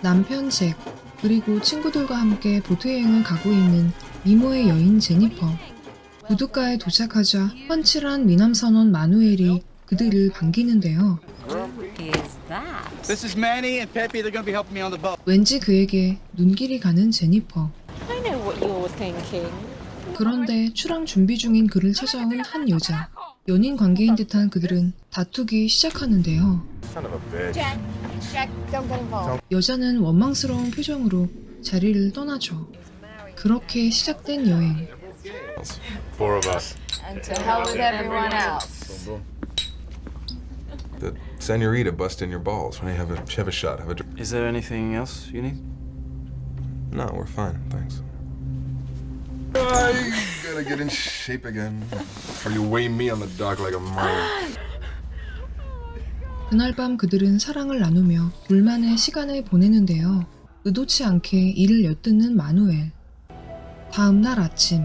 남편 잭, 그리고 친구들과 함께 보트 여행을 가고 있는 미모의 여인 제니퍼. 부둣가에 도착하자 훤칠한 미남선원 마누엘이 그들을 반기는데요. This is Manny and Pepe. They're going to be helping me on the boat. 왠지 그에게 눈길이 가는 제니퍼. I know what you're thinking. 그런데 출항 준비 중인 그를 찾아온 한 여자. 연인 관계인 듯한 그들은 다투기 시작하는데요. Jack, don't get involved. 여자는 원망스러운 표정으로 자리를 떠나죠. 그렇게 시작된 여행. Four of us. And to hell with everyone else. The senorita busted in your balls. Why don't you have a shot? Have a drink. Is there anything else you need? No, we're fine, thanks. I gotta get in shape again. Before you weigh me on the dock like a martyr. 그날 밤 그들은 사랑을 나누며 둘만의 시간을 보내는데요. 의도치 않게 이를 엿듣는 마누엘. 다음 날 아침,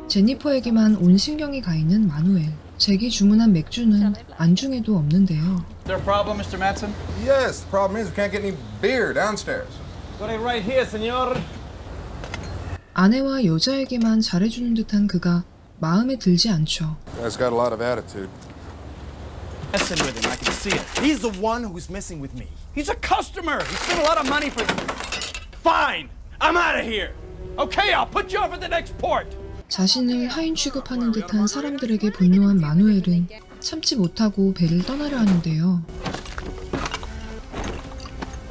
제니퍼에게만 온 신경이 가 있는 마누엘. 잭이 주문한 맥주는 안중에도 없는데요. Is there a problem, Mr. Matson? Yes, the problem is we can't get any beer downstairs. Got it right here, señor. 아내와 여자에게만 잘해주는 듯한 그가 마음에 들지 않죠. Guy's got a lot of attitude. Messing with him. I can see it. He's the one who's messing with me. He's a customer. He spent a lot of money for. Fine. I'm out of here. Okay, I'll put you over the next port. 자신을 하인 취급하는 듯한 사람들에게 분노한 마누엘은 참지 못하고 배를 떠나려 하는데요.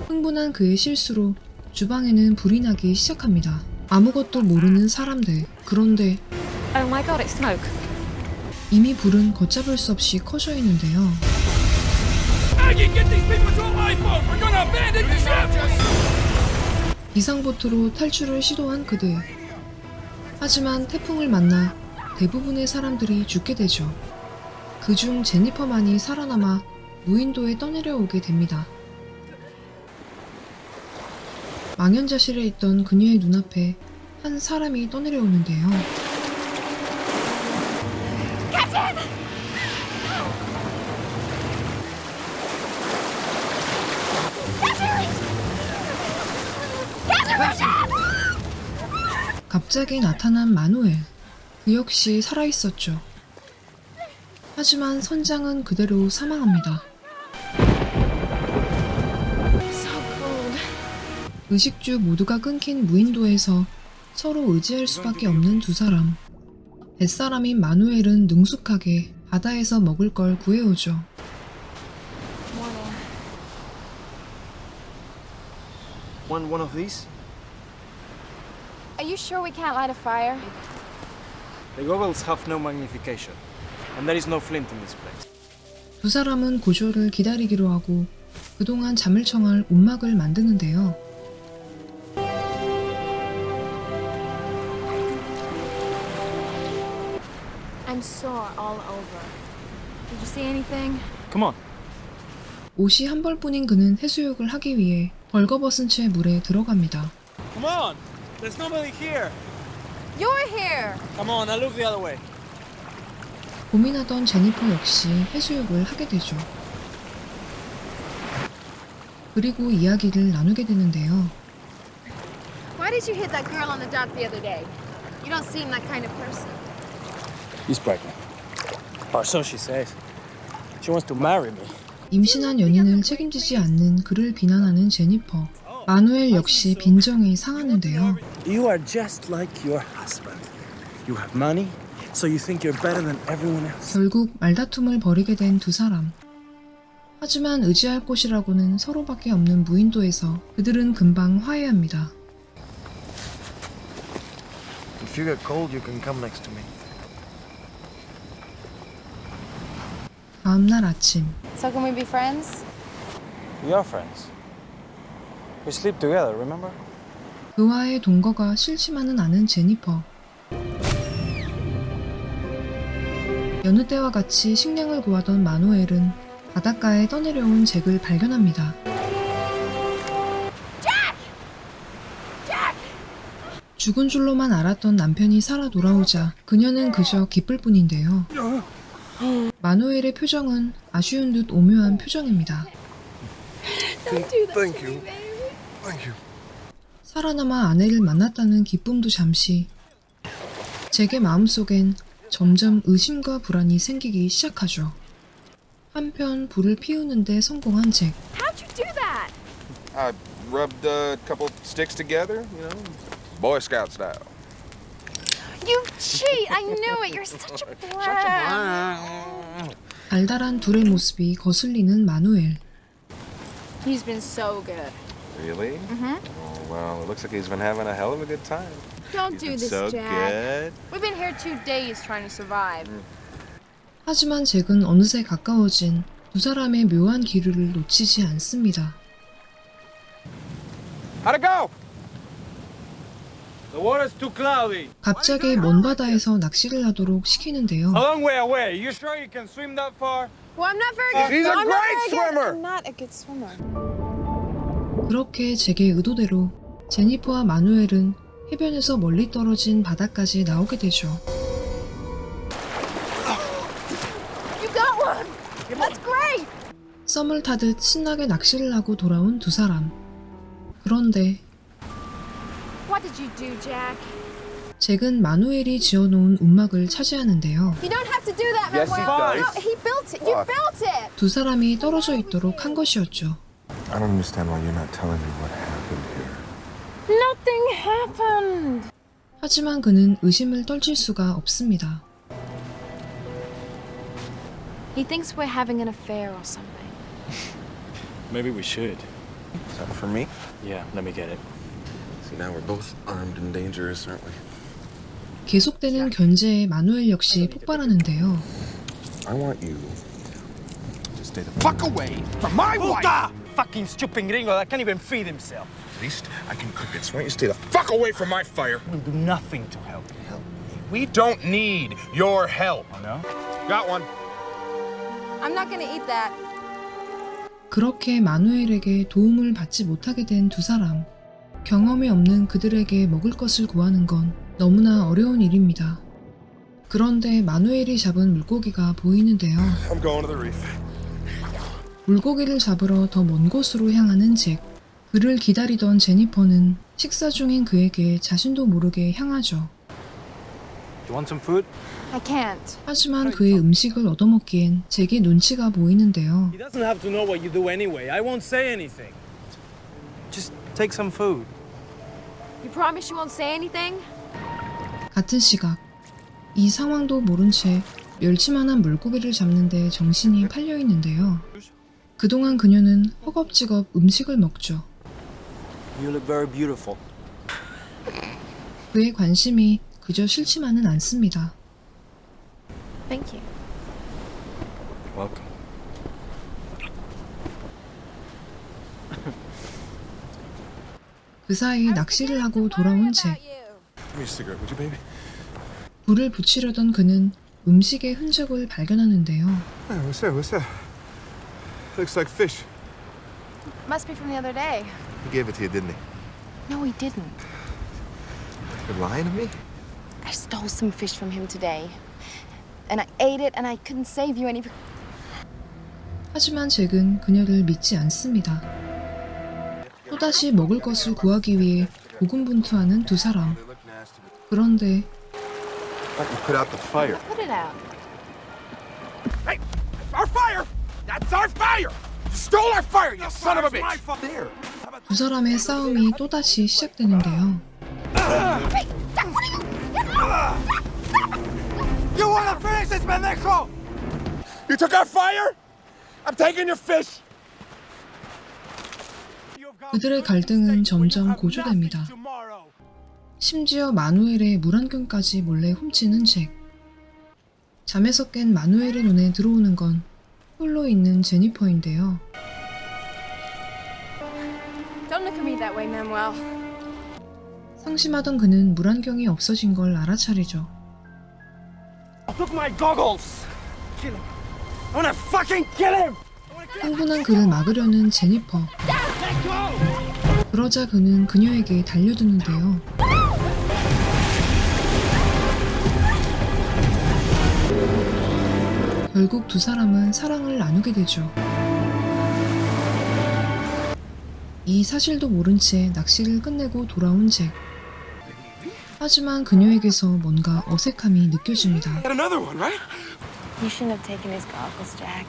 흥분한 그의 실수로 주방에는 불이 나기 시작합니다. 아무것도 모르는 사람들. 그런데 Oh my god, it's smoke. 이미 불은 걷잡을 수 없이 커져 있는데요. I can get these people to a lifeboat. We're gonna abandon the ship. 비상보트로 탈출을 시도한 그들. 하지만 태풍을 만나 대부분의 사람들이 죽게 되죠. 그중 제니퍼만이 살아남아 무인도에 떠내려오게 됩니다. 망연자실해 있던 그녀의 눈앞에 한 사람이 떠내려오는데요. 갑자기 나타난 마누엘. 그 역시 살아있었죠. 하지만 선장은 그대로 사망합니다. 의식주 모두가 끊긴 무인도에서 서로 의지할 수밖에 없는 두 사람. 뱃사람인 마누엘은 능숙하게 바다에서 먹을 걸 구해오죠. One of these? Are you sure we can't light a fire? The goggles have no magnification, and there is no flint in this place. 두 사람은 구조를 기다리기로 하고 그동안 잠을 청할 움막을 만드는데요. I'm sore all over. Did you see anything? Come on. 옷이 한 벌뿐인 그는 해수욕을 하기 위해 벌거벗은 채 물에 들어갑니다. Come on! There's nobody here. You're here! Come on, I'll look the other way. 고민하던 제니퍼 역시 해수욕을 하게 되죠. 그리고 이야기를 나누게 되는데요. Why did you hit that girl on the dock the other day? You don't seem that kind of person. He's pregnant. Or so she says. She wants to marry me. 임신한 연인을 책임지지 않는 그를 비난하는 제니퍼. 마누엘 역시 빈정이 상하는데요. You are just like your husband. You have money, so you think you're better than everyone else. 결국 말다툼을 벌이게 된 두 사람. 하지만 의지할 곳이라고는 서로밖에 없는 무인도에서 그들은 금방 화해합니다. If you get cold, you can come next to me. 다음 날 아침. So can we be friends? We are friends. We sleep together, remember? 그와의 동거가 싫지만은 않은 제니퍼. 여느 때와 같이 식량을 구하던 마누엘은 바닷가에 떠내려온 잭을 발견합니다. 죽은 줄로만 알았던 남편이 살아 돌아오자 그녀는 그저 기쁠 뿐인데요. 마누엘의 표정은 아쉬운 듯 오묘한 표정입니다. Don't do that Thank to you. me, baby. Thank you. 살아남아 아내를 만났다는 기쁨도 잠시, 잭의 마음속엔 점점 의심과 불안이 생기기 시작하죠. 한편 불을 피우는데 성공한 잭. How'd you do that? I rubbed a couple sticks together, you know, Boy Scout style. You cheat! I knew it. You're such a brat. 달달한 둘의 모습이 거슬리는 마누엘. He's been so good. Really? Oh, well, it looks like he's been having a hell of a good time. Don't He's do been this, so Jack. good. We've been here 2 days trying to survive. 하지만 잭은 어느새 가까워진 두 사람의 묘한 기류를 놓치지 않습니다. How'd it go? The water's too cloudy. 갑자기 먼 바다에서 낚시를 하도록 시키는데요. A long way away. You sure you can swim that far? Well, I'm not very good. She's a I'm not great very good. swimmer. I'm not a good swimmer. 그렇게 잭의 의도대로 제니퍼와 마누엘은 해변에서 멀리 떨어진 바다까지 나오게 되죠. You got one. That's great. 썸을 타듯 신나게 낚시를 하고 돌아온 두 사람. 그런데 What did you do, Jack? 잭은 마누엘이 지어놓은 움막을 차지하는데요. You don't have to do that, Yes, he Manuel. does. No, he built it. You What? built it. 두 사람이 떨어져 있도록 한 것이었죠. I don't understand why you're not telling me what happened here. Nothing happened. 하지만 그는 의심을 떨칠 수가 없습니다. He thinks we're having an affair or something. Maybe we should. Something for me? Yeah, let me get it. See, now we're both armed and dangerous, aren't we? 계속되는 견제에 마누엘 역시 폭발하는데요. I want you to stay the Fuck away from my wife! Fucking stupid gringo that can't even feed himself. At least I can cook it. So why don't you stay the fuck away from my fire? We'll do nothing to help you. We don't need your help. Oh, no? Got one. I'm not gonna eat that. 그렇게 마누엘에게 도움을 받지 못하게 된 두 사람. 경험이 없는 그들에게 먹을 것을 구하는 건 너무나 어려운 일입니다. 그런데 마누엘이 잡은 물고기가 보이는데요. I'm going to the reef. 물고기를 잡으러 더 먼 곳으로 향하는 잭. 그를 기다리던 제니퍼는 식사 중인 그에게 자신도 모르게 향하죠. You want some food? I can't. 하지만 그의 음식을 얻어먹기엔 잭의 눈치가 보이는데요. He doesn't have to know what you do anyway. I won't say anything. Just take some food. You promise you won't say anything? 같은 시각, 이 상황도 모른 채 멸치만한 물고기를 잡는데 정신이 팔려 있는데요. 그동안 그녀는 허겁지겁 음식을 먹죠. You look very beautiful. 그의 관심이 그저 싫지만은 않습니다. Thank you. Welcome. 그 사이 낚시를 하고 돌아온 잭. Give me a cigarette, would you, baby? 불을 붙이려던 그는 음식의 흔적을 발견하는데요. Hey, what's that? What's that? Looks like fish. Must be from the other day. He gave it to you, didn't he? No, he didn't. You're lying to me? I stole some fish from him today. And I ate it and I couldn't save you any. 하지만 잭은 그녀를 믿지 않습니다. 또다시 먹을 것을 구하기 위해 고군분투하는 두 사람. They look nasty, but 그런데 why don't you put out the fire? Put it out. Hey! Our fire! That's our fire! You stole our fire, you son of a bitch! There. 두 사람의 싸움이 또다시 시작되는데요. Hey, Jack, what are you? You wanna finish this, pendejo? You took our fire? I'm taking your fish! 그들의 갈등은 점점 고조됩니다. 심지어 마누엘의 물안경까지 몰래 훔치는 잭. 잠에서 깬 마누엘의 눈에 들어오는 건 홀로 있는 제니퍼인데요. Don't look at me that way, Manuel. 상심하던 그는 물안경이 없어진 걸 알아차리죠. Took my goggles! Kill him! I wanna fucking kill him! 흥분한 그를 막으려는 제니퍼. 그러자 그는 그녀에게 달려드는데요. 결국 두 사람은 사랑을 나누게 되죠. 이 사실도 모른 채 낚시를 끝내고 돌아온 잭. 하지만 그녀에게서 뭔가 어색함이 느껴집니다. Another one, right? You shouldn't have taken his goggles, Jack.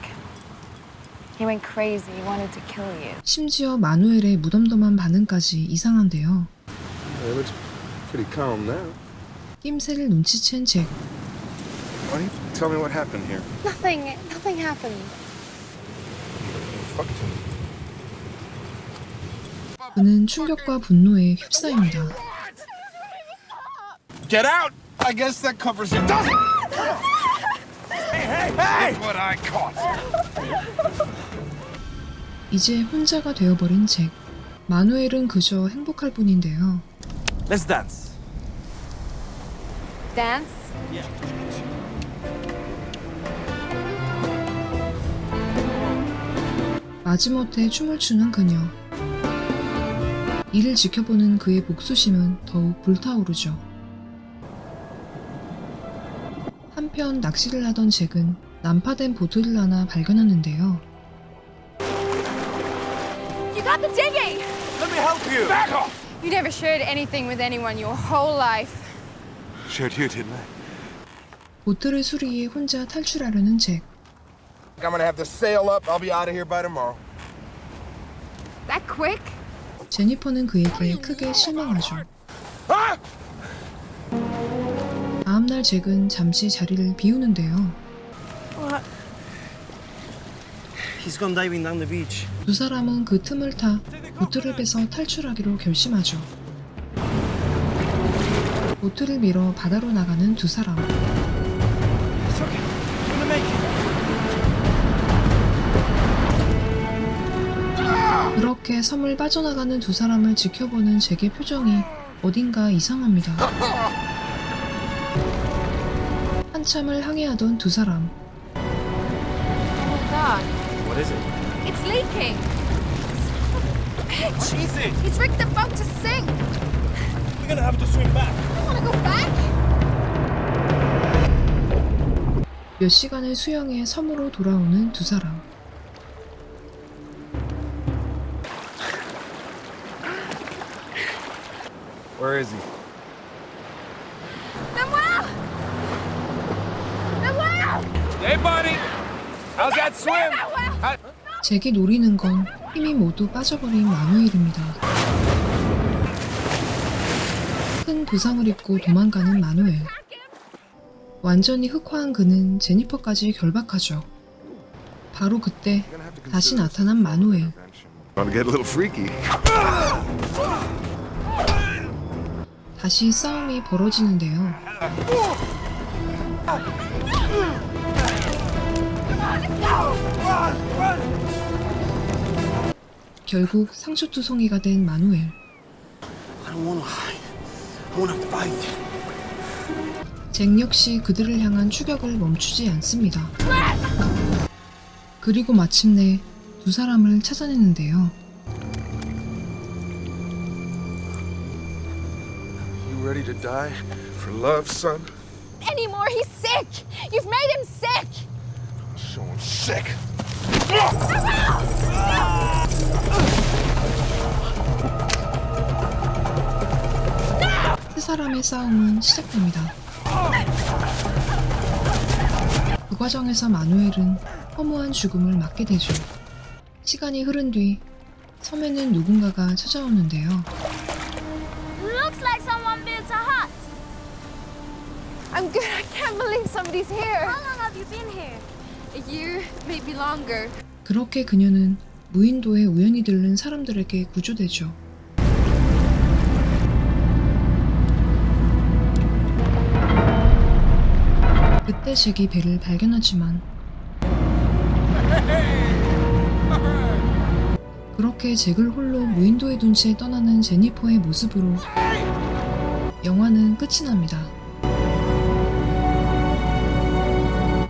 He went crazy. He wanted to kill you. 심지어 마누엘의 무덤덤한 반응까지 이상한데요. It looks pretty calm now. 낌새를 눈치챈 잭. Why don't you tell me what happened here? Nothing happened. Fuck it to me. 그는 충격과 분노에 휩싸입니다. Get out! I guess that covers it. Doesn't! Hey! Look what I caught. 이제 혼자가 되어버린 잭. 마누엘은 그저 행복할 뿐인데요. Let's dance. Dance? 마지못해 춤을 추는 그녀. 이를 지켜보는 그의 복수심은 더욱 불타오르죠. 한편 낚시를 하던 잭은 난파된 보트를 하나 발견하는데요. You got the digging! Let me help you. Back off! You never shared anything with anyone your whole life. Shared you, didn't I? 보트를 수리해 혼자 탈출하려는 잭. I'm gonna have the sail up. I'll be out of here by tomorrow. That quick? 제니퍼는 그에게 크게 실망하죠. Ah! 다음날 잭은 잠시 자리를 비우는데요. What? He's gone diving down the beach. 두 사람은 그 틈을 타 보트를 빼서 탈출하기로 결심하죠. 보트를 밀어 바다로 나가는 두 사람. It's okay. I'm gonna make it. 그렇게 섬을 빠져나가는 두 사람을 지켜보는 잭의 표정이 어딘가 이상합니다. 한참을 항해하던 두 사람. Oh my god. What is it? It's leaking! Bitch! Easy. He's rigged the boat to sink! We're gonna have to swim back. You wanna go back? 몇 시간을 수영해 섬으로 돌아오는 두 사람. Where is he? Manuel! Manuel! Hey, buddy! How's that swim? Manuel! 잭이 노리는 건 힘이 모두 빠져버린 마누엘입니다. 큰 부상을 입고 도망가는 마누엘. 완전히 흑화한 그는 제니퍼까지 결박하죠. 바로 그때 다시 나타난 마누엘. Gonna get a little freaky. 다시 싸움이 벌어지는데요. 결국 상처투성이가 된 마누엘. I don't wanna hide. I wanna fight. 잭 역시 그들을 향한 추격을 멈추지 않습니다. 그리고 마침내 두 사람을 찾아내는데요. You ready to die for love, son? Anymore, he's sick! You've made him sick! So I'm sick. 세 사람의 싸움은 시작됩니다. 그 과정에서 마누엘은 허무한 죽음을 맞게 되죠. 시간이 흐른 뒤 섬에는 누군가가 찾아오는데요. Looks like someone built a hut. I'm good. I can't believe somebody's here. How long have you been here? A year, maybe longer. 그렇게 그녀는 무인도에 우연히 들른 사람들에게 구조되죠. 그때 잭이 배를 발견하지만 그렇게 잭을 홀로 무인도에 둔 채 떠나는 제니퍼의 모습으로 영화는 끝이 납니다.